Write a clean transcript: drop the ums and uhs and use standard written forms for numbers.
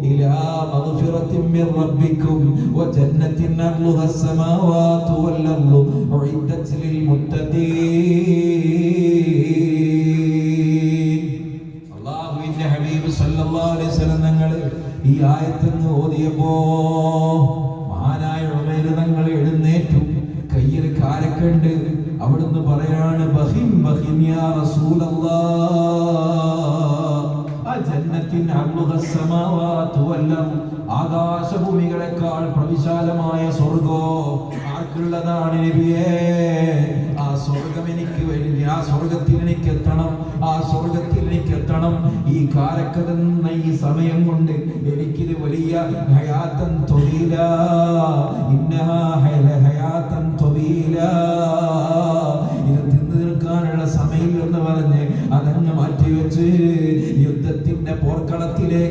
إلى مغفرة من ربكم وجنة أرضها السماوات والأرض أعدت للمتقين. അല്ലാഹുവിന്റെ ഹബീബ് സല്ലല്ലാഹു അലൈഹി വസല്ലം തങ്ങൾ ഈ ആയത്ത് ഓതിയപ്പോൾ മഹാനായ ഉമൈർ തങ്ങൾ എഴുന്നേറ്റു. കയ്യിൽ കാരക്കുണ്ട്. അവിടുന്ന് പറയാണ്, ബഹിം ബഹിം യാ റസൂലല്ലാഹ്, ജന്നത്തിൻ അർളുഹസ് സമാവാതു വൽ-അർദ്, ആകാശഭൂമികളെക്കാൾ പ്രവിശാലമായ സ്വർഗ്ഗം ആർക്കുള്ളതാണ് നബിയേ? ആ സ്വർഗ്ഗം എനിക്ക് വേണ്ടി, ആ സ്വർഗ്ഗത്തിൽ എനിക്ക് എത്തണം, ആ സ്വർഗ്ഗത്തിൽ എനിക്ക് എത്തണം. ഈ കാരക്കതെന്ന ഈ സമയം കൊണ്ട് എനിക്കിത് വലിയ ഹയാത്തൻ ത്വീല, ഇന്നഹാ ഹയാത്തൻ ത്വീല, ഇത് തിന്നു തീർക്കാനുള്ള സമയം എന്ന് പറഞ്ഞ് അതങ്ങ് മാറ്റിവെച്ച് യുദ്ധത്തിന്റെ പോർക്കളത്തിലേക്ക്